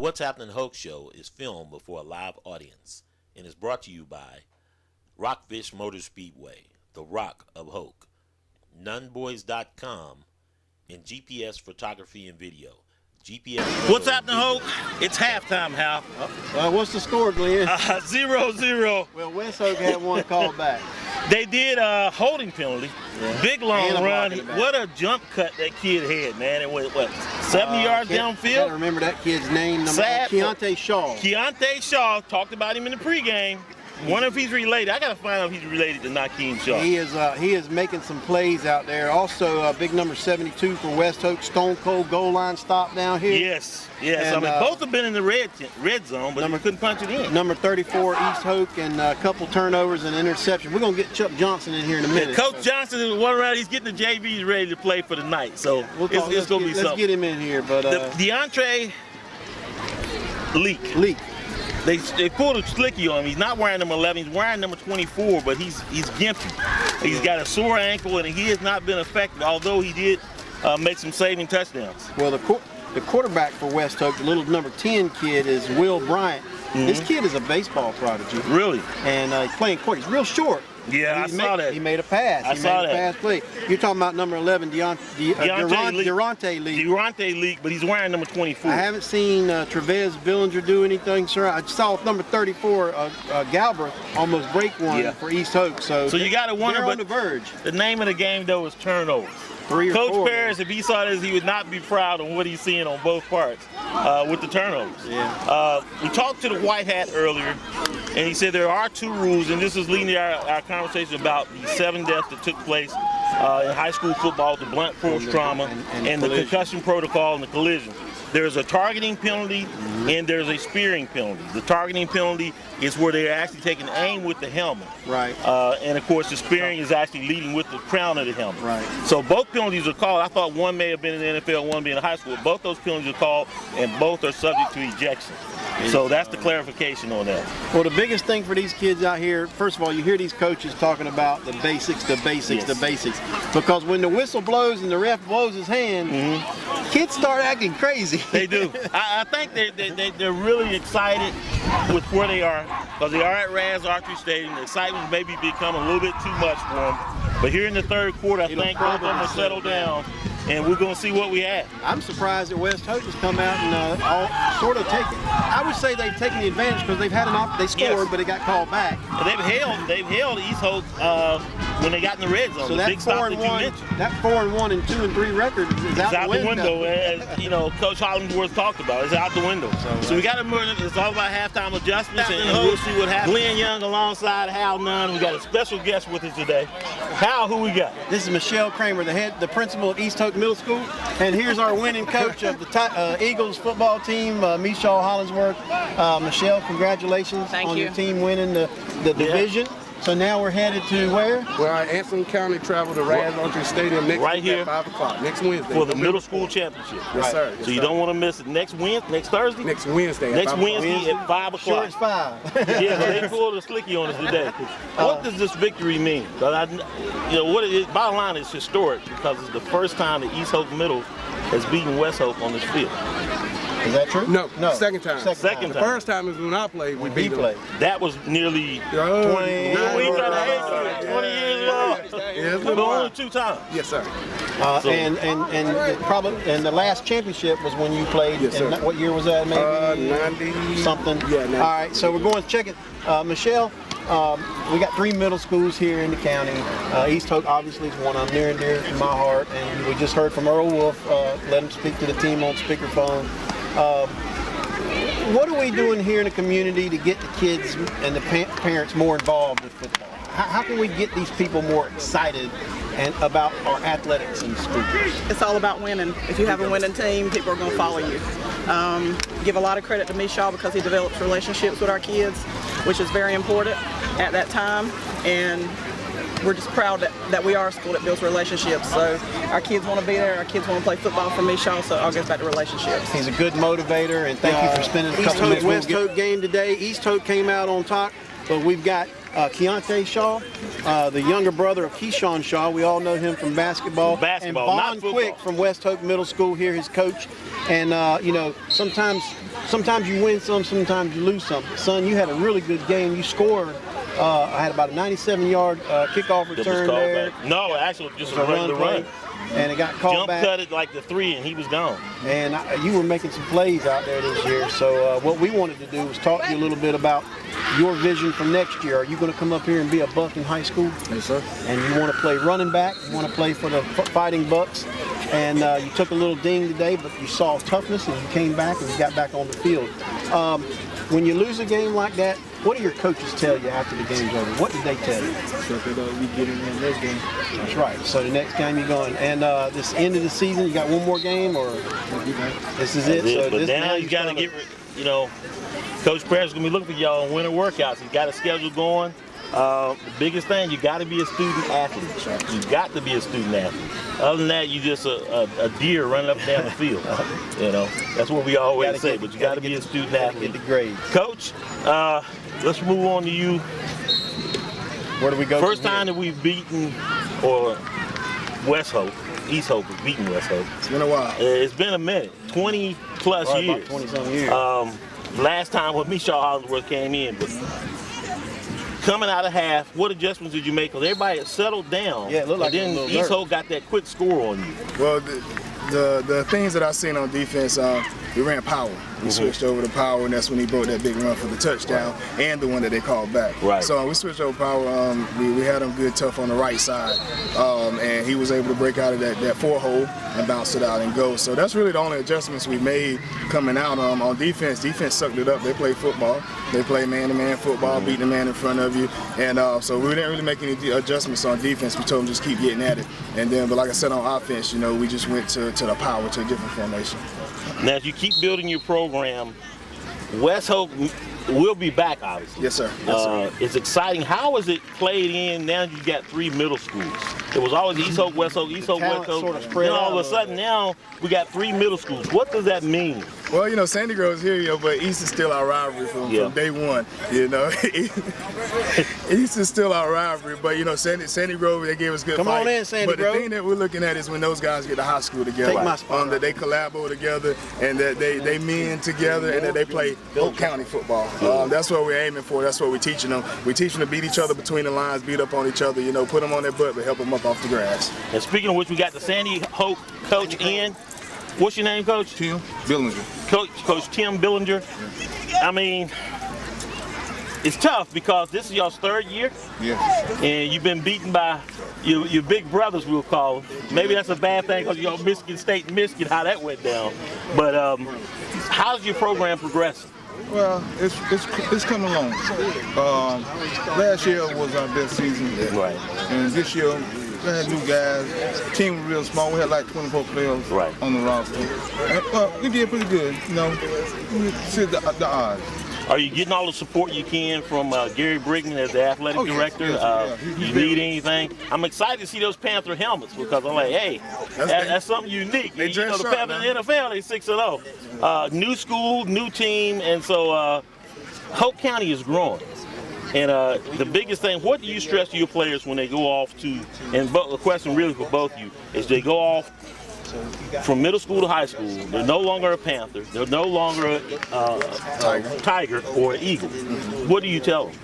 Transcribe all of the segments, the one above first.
What's Happening Hoke show is filmed before a live audience and is brought to you by Rockfish Motor Speedway, the Rock of Hoke, Nunboys.com, and GPS Photography and Video. GPS. What's happening, Hoke? It's halftime, Hal. What's the score, Glenn? 0-0. Well, West Hoke had one called back. They did a holding penalty. Yeah. Big long run. blocking it back. What a jump cut that kid had, man. It was, 70 yards I downfield? gotta remember that kid's name. Keontae Shaw. Keontae Shaw. Talked about him in the pregame. Wonder if he's related. I gotta find out if he's related to Nakeem Shaw. He is making some plays out there. Also, big number 72 for West Hoke, Stone Cold goal line stop down here. Yes. And, I mean, both have been in the red zone, but couldn't punch it in. Number 34, East Hoke, and a couple turnovers and interception. We're gonna get Chuck Johnson in here in a minute. Coach Johnson is one around. He's getting the JVs ready to play for the night, so it's gonna be something. Let's get him in here, but DeAndre Leak. They pulled a slicky on him. He's not wearing number 11. He's wearing number 24, but he's gimpy. He's got a sore ankle, and he has not been affected, although he did make some saving touchdowns. Well, the quarterback for West Hoke, the little number 10 kid, is Will Bryant. Mm-hmm. This kid is a baseball prodigy. Really? And he's playing court. He's real short. Yeah, I saw that. He made a pass. I saw that. Pass play. You're talking about number 11, Durante Leak. Durante Leak, but he's wearing number 24. I haven't seen Trevez Billinger do anything, sir. I saw number 34, Galbraith, almost break one for East Hoke. So you got to wonder, they're but on the verge. The name of the game, though, is turnovers. Coach Paris, if he saw this, he would not be proud of what he's seeing on both parts with the turnovers. Yeah. We talked to the White Hat earlier, and he said there are two rules, and this is leading to our conversation about the 7 deaths that took place in high school football, the blunt force trauma, and the concussion protocol and the collision. There's a targeting penalty and there's a spearing penalty. The targeting penalty is where they're actually taking aim with the helmet. Right. And of course the spearing is actually leading with the crown of the helmet. Right. So both penalties are called. I thought one may have been in the NFL, one being in high school. Both those penalties are called and both are subject to ejection. So that's the clarification on that. Well, the biggest thing for these kids out here, first of all, you hear these coaches talking about the basics. Because when the whistle blows and the ref blows his hand, kids start acting crazy. They do. I think they're really excited with where they are because they are at Raz Archery Stadium. The excitement maybe become a little bit too much for them. But here in the third quarter, I think both of them will settle down, and we're going to see what we have. I'm surprised that West Hoke has come out and all sort of taken. I would say they've taken the advantage because they've had they scored, but it got called back. But they've held East Hoke when they got in the red zone. So the big stop that you mentioned. That 4-1 and 2-3 record is out the window. As Coach Hollingsworth talked about, it's out the window. So we got to move. It's all about halftime adjustments, and we'll see what happens. Glenn Young alongside Hal Nunn. We got a special guest with us today. Hal, who we got? This is Michelle Kramer, the principal at East Hoke Middle School, and here's our winning coach of the Eagles football team, Michelle Hollingsworth. Michelle, congratulations on your team winning the division. So now we're headed to where? Well, Anson County travel to Raz Archery Stadium next week at 5 o'clock, next Wednesday. For the middle school championship. Yes, sir. So you don't want to miss it next Thursday? Next Wednesday. Next Wednesday at 5 o'clock. Sure, it's 5. Yeah, they pulled a slicky on us today. What does this victory mean? What it is, bottom line is historic because it's the first time that East Hoke Middle has beaten West Hoke on this field. Is that true? No. Second time. Second time. The first time is when I played. We beat them. That was nearly 20 years long. But only 2 times. Yes, sir. And the last championship was when you played. Yes, sir. What year was that? Maybe 90 something. Yeah. 90. All right. So we're going to check it. Michelle, we got 3 middle schools here in the county. East Hoke obviously is one I'm near and dear to my heart, and we just heard from Earl Wolf. Let him speak to the team on speakerphone. What are we doing here in the community to get the kids and the parents more involved with football? How can we get these people more excited about our athletics in school? It's all about winning. If you have a winning team, people are going to follow you. Give a lot of credit to Mishaw because he develops relationships with our kids, which is very important at that time. And we're just proud that we are a school that builds relationships. So our kids want to be there. Our kids want to play football for Mishaw, so I'll get back to relationships. He's a good motivator, and thank you for spending a couple minutes. West Hoke game today. East Hoke came out on top, but we've got Keontae Shaw, the younger brother of Keyshawn Shaw. We all know him from basketball. Basketball, and not Vaughn football. Quick from West Hoke Middle School here, his coach. And you know, sometimes you win some, sometimes you lose some. Son, you had a really good game. You scored. I had about a 97-yard kickoff return there. No, actually, just a It was regular run. And it got called Jump back. cut it like the 3, and he was gone. And you were making some plays out there this year. So what we wanted to do was talk to you a little bit about your vision for next year. Are you going to come up here and be a Buck in high school? Yes, sir. And you want to play running back? You want to play for the Fighting Bucks? And you took a little ding today, but you saw toughness and you came back and you got back on the field. When you lose a game like that, what do your coaches tell you after the game's over? What did they tell you? So we get in the next game. That's right. So the next game you're going. And this end of the season, you got one more game, or this is it? So But this, now you got to get, you know, Coach Perez going to be looking for y'all on winter workouts. He's got a schedule going. The biggest thing, you got to be a student athlete. You got to be a student athlete. Other than that, you just a deer running up and down the field. You know, that's what we always say. But you got to be a student athlete. Get the grades. Coach, let's move on to you. Where do we go? First time that we've beaten, or West Hope, East Hope has beaten West Hope. It's been a while. It's been a minute, 20 plus About years. 20-some years. Last time when Mishaw Hollingsworth came in, but coming out of half, what adjustments did you make? Because everybody had settled down. Yeah, it looked like and it was a then little East Hope got that quick score on you. Well, the things that I seen on defense, we ran power. We switched over to power, and that's when he broke that big run for the touchdown and the one that they called back. Right. So we switched over power. We had him good tough on the right side, and he was able to break out of that 4-hole and bounce it out and go. So that's really the only adjustments we made coming out on defense. Defense sucked it up. They play football. They play man-to-man football, beating the man in front of you. And so we didn't really make any adjustments on defense. We told them just keep getting at it. And then, but like I said, on offense, you know, we just went to the power, to a different formation. Now, as you keep building your program, West Hope will be back, obviously. Yes, sir. Yes, sir. It's exciting. How is it played in now you got 3 middle schools? It was always East Hope, West Hope, East Hope, West Hope. Sort of spread Then all out of a sudden now we got 3 middle schools. What does that mean? Well, you know, Sandy Grove's here, but East is still our rivalry from day one. You know, East is still our rivalry, but you know, Sandy Grove, they gave us good Come fight. on in, Sandy But Grove. the thing that we're looking at is when those guys get to high school together, Take my spot. that they collabo together, and that they men together, and that they play Hoke County football. That's what we're aiming for. That's what we're teaching them. We're teaching them to beat each other between the lines, beat up on each other. You know, put them on their butt, but help them up off the grass. And speaking of which, we got the Sandy Hope coach in. What's your name, Coach? Tim Billinger. Coach Tim Billinger. I mean, it's tough because this is your 3rd year. Yes. And you've been beaten by your big brothers, we'll call them. Maybe that's a bad thing because you're on Michigan State and Michigan, how that went down. But how's your program progressing? Well, it's coming along. Last year was our best season. Right. And this year, we had new guys. The team was real small. We had like 24 players on the roster. And, we did pretty good. You know, we exceeded the odds. Are you getting all the support you can from Gary Brigman as the athletic director? Yes, you need anything? I'm excited to see those Panther helmets because I'm like, hey, that's something unique. They You know, the dress Panther up, in the NFL, they 6-0. New school, new team, and so Hoke County is growing. And the biggest thing, what do you stress to your players when they go off to, and the question really for both of you, is they go off from middle school to high school, they're no longer a Panther, they're no longer a Tiger or an Eagle. What do you tell them?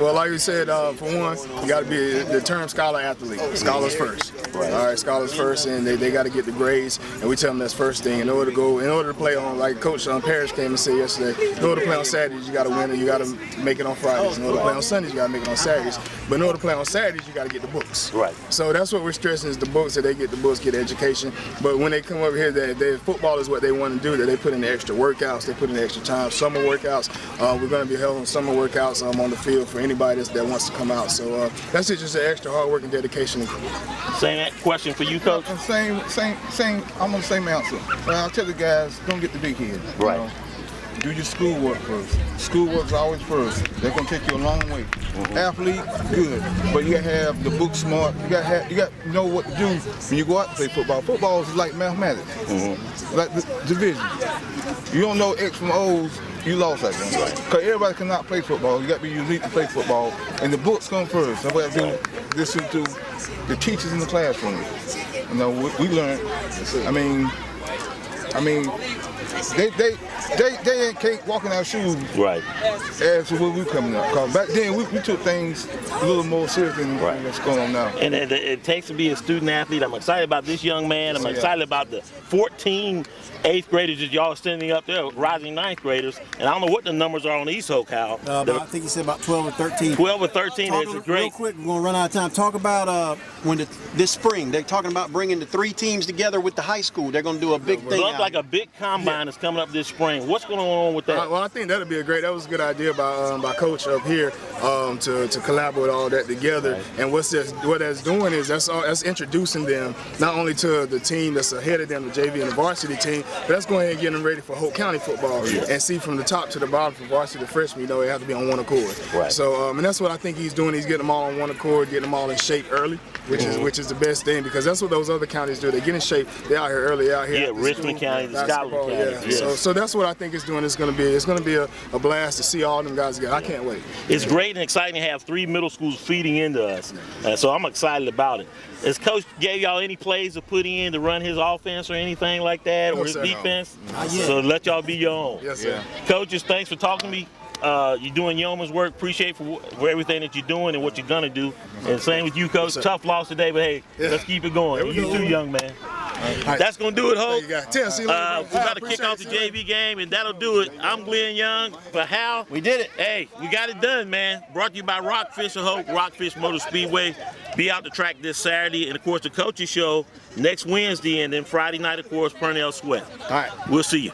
Well, like we said, for one, you got to be the term scholar athlete. Scholars first. Right. All right, scholars first, and they got to get the grades. And we tell them that's first thing. In order to play on, like Coach Parrish came and said yesterday, in order to play on Saturdays, you got to win, and you got to make it on Fridays. In order to play on Sundays, you got to make it on Saturdays. But in order to play on Saturdays, you got to get the books. Right. So that's what we're stressing is the books, that they get the books, get education. But when they come over here, that football is what they want to do. That they put in the extra workouts, they put in the extra time. Summer workouts. We're going to be having summer workouts on the field for anybody that wants to come out. So that's just an extra hard work and dedication. Same question for you, Coach. Same. I'm on the same answer. I tell the guys, don't get the big head. Right. You know? do your schoolwork first. Schoolwork's always first. They're gonna take you a long way. Athlete, good, but you gotta have the book smart. You got to know what to do when you go out to play football. Football is like mathematics, like the division. You don't know X from O's, you lost that game. Because everybody cannot play football. You got to be unique to play football, and the books come first. That's what I do. Listen to the teachers in the classroom. You know, we learned. I mean, they can't walk in our shoes. Right. As to where we coming up. Because back then we took things a little more serious than what's going on now. And it takes to be a student athlete. I'm excited about this young man. I'm excited about the 14 8th graders that y'all sending up there, rising 9th graders. And I don't know what the numbers are on East Hoke, Hal. I think he said about 12 or 13. 12 or 13 is great. Real quick, we're going to run out of time. Talk about this spring, they're talking about bringing the 3 teams together with the high school. They're going to do a big thing. Looks like a big combine is coming up this spring. What's going on with that? Well, I think that was a good idea by Coach up here to collaborate all that together. Right. And what that's doing is that's introducing them not only to the team that's ahead of them, the JV and the varsity team, but that's going ahead and getting them ready for Hoke County football. And see from the top to the bottom for varsity to freshman, they have to be on one accord. Right. So and that's what I think he's doing. He's getting them all on one accord, getting them all in shape early, which is the best thing, because that's what those other counties do. They get in shape. They're out here early, out here. Yeah, Richmond County, the Scotland County. Yeah. So that's what I think it's doing. It's going to be a blast to see all them guys together. I can't wait. It's great and exciting to have 3 middle schools feeding into us. So I'm excited about it. Has Coach gave y'all any plays to put in to run his offense or anything like that, or his defense? Not yet. So let y'all be your own. Yes, sir. Coaches, thanks for talking to me. You're doing yeoman's work. Appreciate for everything that you're doing and what you're gonna do. And same with you, Coach. Tough loss today, but hey, let's keep it going. You too, young man. That's gonna do it, Hope. We got to kick off the JV game, and that'll do it. I'm Glenn Young. For Hal, we did it. Hey, we got it done, man. Brought to you by Rockfish of Hope, Rockfish Motor Speedway. Be out the track this Saturday, and of course the coaches show next Wednesday, and then Friday night, of course, Purnell Sweat. All right, we'll see you.